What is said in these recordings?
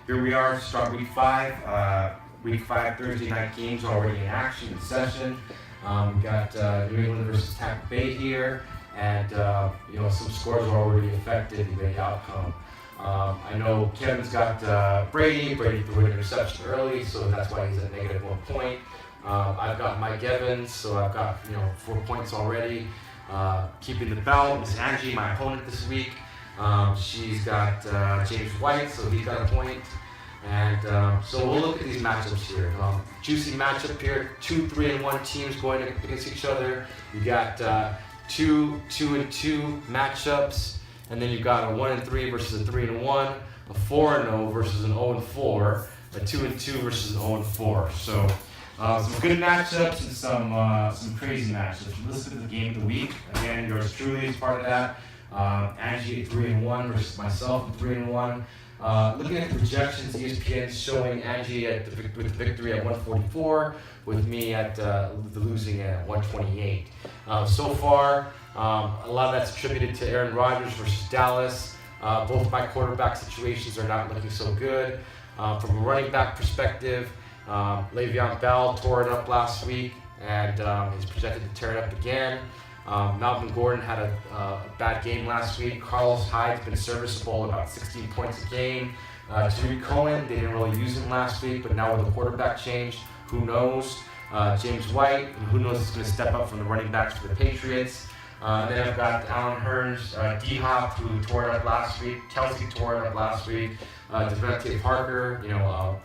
Here we are, start week 5. Week 5 Thursday night games already in action, in session. We got New England versus Tampa Bay here, and some scores are already affected in the outcome. I know Kevin's got Brady threw an interception early, so that's why he's at -1 point. I've got Mike Evans, so I've got 4 points already. Keeping the belt, Miss Angie, my opponent this week. She's got James White, so he's got a point. And so we'll look at these matchups here. Juicy matchup here, 2 3-1 teams going against each other. You got 2-2 matchups, and then you've got a 1-3 versus a 3-1, a 4-0 versus an 0-4, a 2-2 versus an 0-4. So some good matchups and some crazy matchups. Let's look at the game of the week. Again, yours truly is part of that. Angie at 3-1 versus myself at 3-1. Looking at the projections, ESPN is showing Angie with the victory at 144, with me at the losing at 128. So far, a lot of that's attributed to Aaron Rodgers versus Dallas. Both my quarterback situations are not looking so good. From a running back perspective, Le'Veon Bell tore it up last week and is projected to tear it up again. Melvin Gordon had a bad game last week. Carlos Hyde's been serviceable, about 16 points a game. Tariq Cohen, they didn't really use him last week, but now with the quarterback change, who knows? James White, who knows is going to step up from the running backs for the Patriots. Then I've got Allen Hurns, D-Hop, who tore it up last week. Kelsey tore it up last week. Devontae Parker,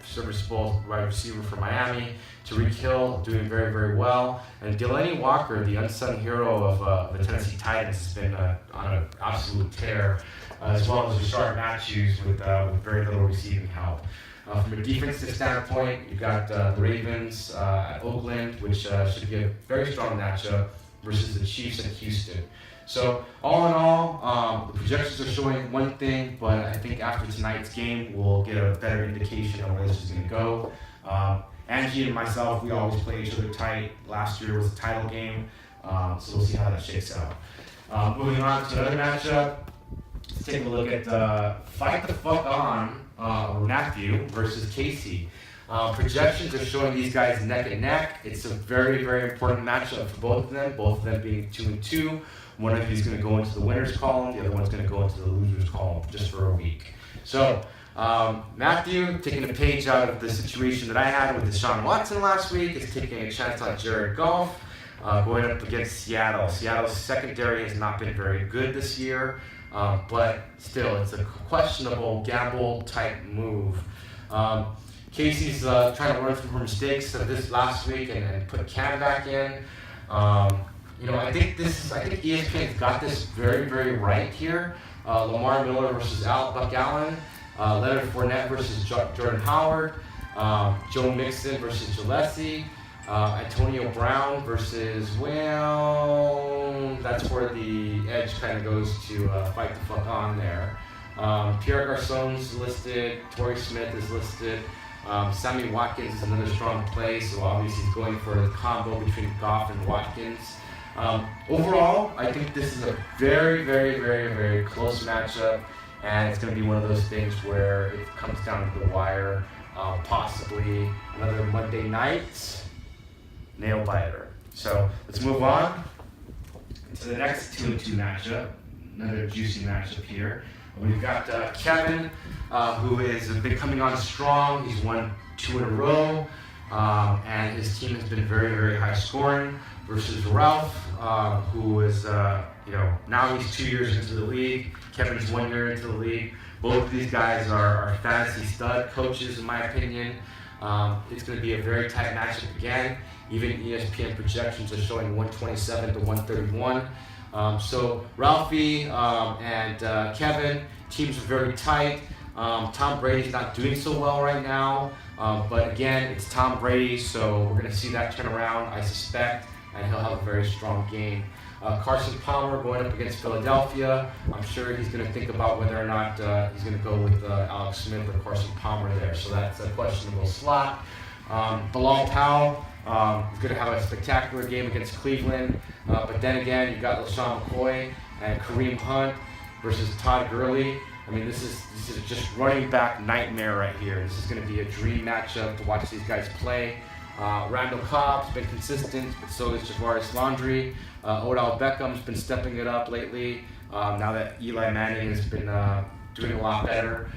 serviceable wide receiver for Miami. Tariq Hill doing very, very well. And Delaney Walker, the unsung hero of the Tennessee Titans, has been on an absolute tear, as well as Rashard Matthews with very little receiving help. From a defensive standpoint, you've got the Ravens at Oakland, which should be a very strong matchup, versus the Chiefs in Houston. So all in all, the projections are showing one thing, but I think after tonight's game, we'll get a better indication of where this is going to go. Angie and myself, we always play each other tight. Last year was a title game, so we'll see how that shakes out. Moving on to another matchup, let's take a look at Fight the Fuck On, Matthew versus Casey. Projections are showing these guys neck and neck. It's a very, very important matchup for both of them being 2-2. One of you is going to go into the winner's column, the other one's going to go into the loser's column just for a week. So, Matthew, taking a page out of the situation that I had with Deshaun Watson last week, is taking a chance on Jared Goff, going up against Seattle. Seattle's secondary has not been very good this year, but still, it's a questionable gamble-type move. Casey's trying to learn from her mistakes of this last week and put Cam back in. I think ESPN's got this very, very right here. Lamar Miller versus Buck Allen, Leonard Fournette versus Jordan Howard, Joe Mixon versus Gillespie, Antonio Brown versus, that's where the edge kind of goes to Fight the Fuck On there. Pierre Garcon's listed, Torrey Smith is listed. Sammy Watkins is another strong play, so obviously he's going for the combo between Goff and Watkins. Overall, I think this is a very, very, very, very close matchup, and it's going to be one of those things where it comes down to the wire, possibly another Monday night nail biter. So let's move on to the next 2-2 matchup, another juicy matchup here. We've got Kevin, who has been coming on strong. He's won 2 in a row, and his team has been very, very high scoring, versus Ralph, who is, now he's 2 years into the league. Kevin's 1 year into the league. Both of these guys are fantasy stud coaches, in my opinion. It's going to be a very tight matchup again. Even ESPN projections are showing 127 to 131. So Ralphie and Kevin, teams are very tight. Tom Brady's not doing so well right now, but again, it's Tom Brady, so we're going to see that turn around, I suspect, and he'll have a very strong game. Carson Palmer going up against Philadelphia. I'm sure he's going to think about whether or not he's going to go with Alex Smith or Carson Palmer there, so that's a questionable slot. Bilal Powell is going to have a spectacular game against Cleveland, but then again, you've got LaShawn McCoy and Kareem Hunt versus Todd Gurley. I mean, this is just running back nightmare right here. This is going to be a dream matchup to watch these guys play. Randall Cobb's been consistent, but so is Javaris Landry. Odell Beckham's been stepping it up lately. Now that Eli Manning has been doing a lot better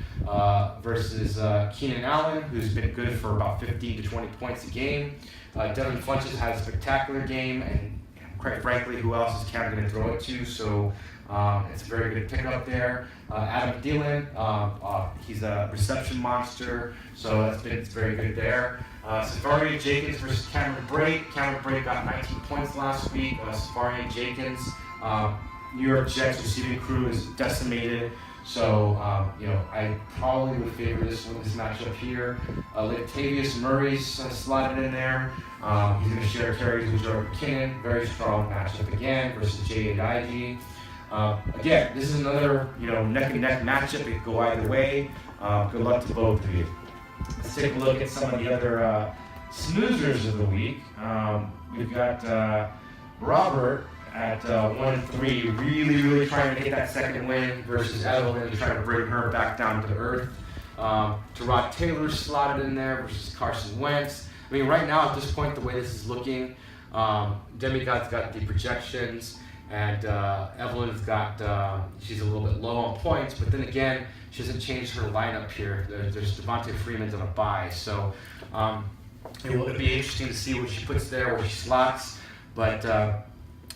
versus Keenan Allen, who's been good for about 15 to 20 points a game. Devin Funchess had a spectacular game, and quite frankly, who else is Cam going to throw it to? So it's a very good pickup there. Adam Thielen, he's a reception monster, so it's very good there. Safarian Jenkins versus Cameron Brate. Cameron Brate got 19 points last week. Safarian Jenkins, New York Jets receiving crew is decimated. So, I probably would favor this matchup here. Latavius Murray's slotted in there. He's going to share carries with Jordan McKinnon. Very strong matchup again versus J.A.I.G. Again, this is another neck and neck matchup. It could go either way. Good luck to both of you. Let's take a look at some of the other snoozers of the week. We've got Robert at 1-3, really trying to get that second win versus Evelyn, trying to bring her back down to earth. Terod Taylor slotted in there versus Carson Wentz. I mean, right now at this point, the way this is looking, Demigod's got the projections, and Evelyn's got, she's a little bit low on points, but then again, she hasn't changed her lineup here. There's Devontae Freeman's on a bye, so it will be interesting to see what she puts there, where she slots, but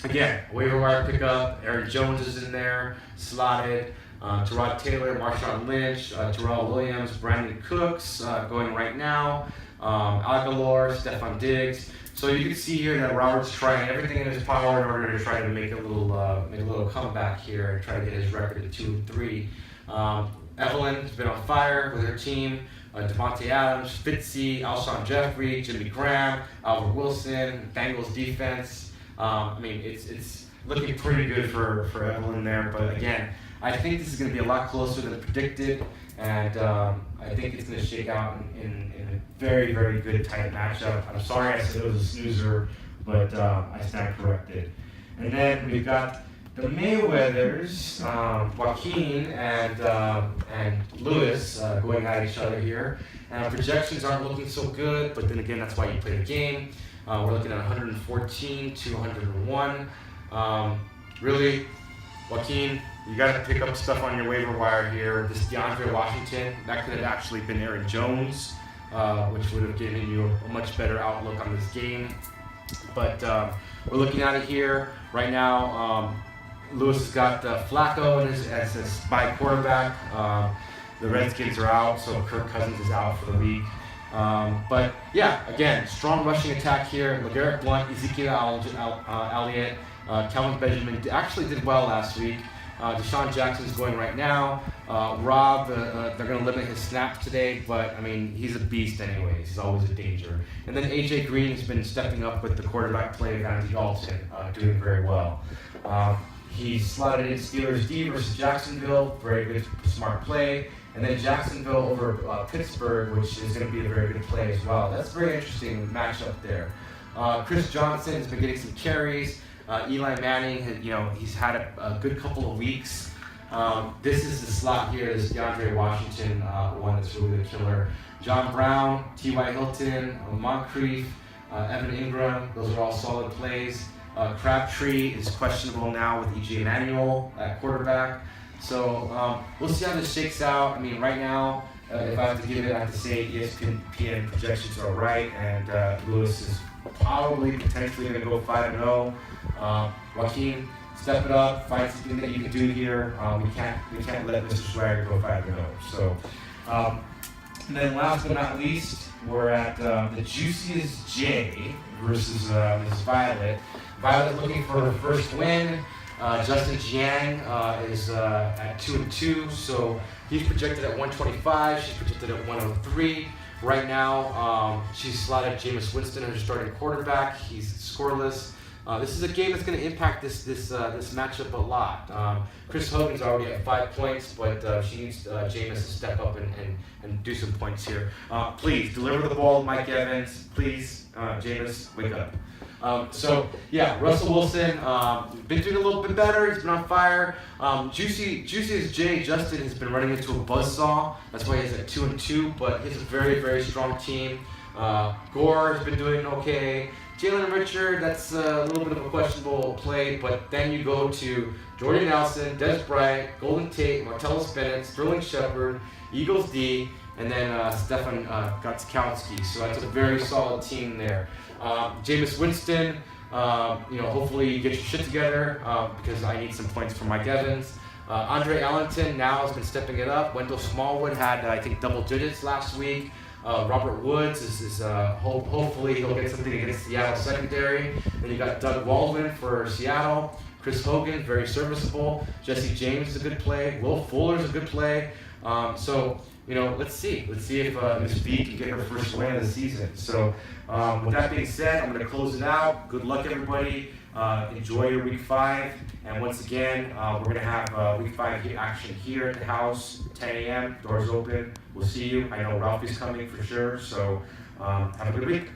again, waiver wire pickup. Aaron Jones is in there, slotted. Terod Taylor, Marshawn Lynch, Terrell Williams, Brandon Cooks going right now. Aguilar, Stephon Diggs. So you can see here that Robert's trying everything in his power in order to try to make a little comeback here and try to get his record to 2-3. Evelyn has been on fire with her team. Devontae Adams, Fitzy, Alshon Jeffrey, Jimmy Graham, Albert Wilson, Bengals defense. I mean, it's looking pretty good for Evelyn there, but again, I think this is going to be a lot closer than predicted, and I think it's going to shake out in a very good tight matchup. I'm sorry I said it was a snoozer, but I stand corrected. And then we've got the Mayweathers, Joaquin and Lewis going at each other here. And projections aren't looking so good, but then again, that's why you play the game. We're looking at 114 to 101. Really, Joaquin, you got to pick up stuff on your waiver wire here. This DeAndre Washington, that could have actually been Aaron Jones, which would have given you a much better outlook on this game. But we're looking at it here right now. Lewis has got Flacco as his bye quarterback. The Redskins are out, so Kirk Cousins is out for the week. But yeah, again, strong rushing attack here. LeGarrette Blount, Ezekiel Elliott, Kelvin Benjamin actually did well last week. Deshaun Jackson's going right now. Rob, they're going to limit his snaps today, but I mean, he's a beast anyways. He's always a danger. And then AJ Green has been stepping up with the quarterback play of Andy Dalton, doing very well. He slotted in Steelers D versus Jacksonville, very good, smart play. And then Jacksonville over Pittsburgh, which is going to be a very good play as well. That's a very interesting matchup there. Chris Johnson has been getting some carries. Eli Manning, he's had a good couple of weeks. This is the slot here, this DeAndre Washington one that's really the killer. John Brown, T.Y. Hilton, Moncrief, Evan Ingram, those are all solid plays. Crabtree is questionable now with E.J. Manuel at quarterback. So we'll see how this shakes out. I mean, right now, if I have to give it, I have to say ESPN projections are right, and Lewis is probably potentially going to go 5-0. Joaquin, step it up, find something that you can do here. We can't let Mr. Swagger go 5-0. So, and then last but not least, we're at the Juiciest J versus Ms. Violet. Violet looking for her first win. Justin Jiang is at 2-2, so he's projected at 125. She's projected at 103. Right now, she's slotted Jameis Winston as her starting quarterback. He's scoreless. This is a game that's going to impact this matchup a lot. Chris Hogan's already at 5 points, but she needs Jameis to step up and do some points here. Please deliver the ball, Mike Evans. Please, Jameis, wake up. So yeah, Russell Wilson, been doing a little bit better. He's been on fire. Juicy as Jay, Justin has been running into a buzzsaw. That's why he's at 2-2, but he's a very, very strong team. Gore has been doing okay. Jalen Richard, that's a little bit of a questionable play, but then you go to Jordan Nelson, Des Bryant, Golden Tate, Martellus Bennett, Sterling Shepard, Eagles D, and then Stefan Gostkowski. So that's a very solid team there. Jameis Winston, hopefully you get your shit together because I need some points for Mike Evans. Andre Ellington now has been stepping it up. Wendell Smallwood had, I think, double digits last week. Robert Woods is hopefully he'll get something against Seattle secondary. Then you got Doug Baldwin for Seattle. Chris Hogan, very serviceable. Jesse James is a good play. Will Fuller is a good play. Let's see. Let's see if Miss B can get her first win of the season. So with that being said, I'm going to close it out. Good luck, everybody. Enjoy your week 5. And once again, we're going to have week 5 action here at the house, 10 a.m. Doors open. We'll see you. I know Ralphie's coming for sure. So have a good week.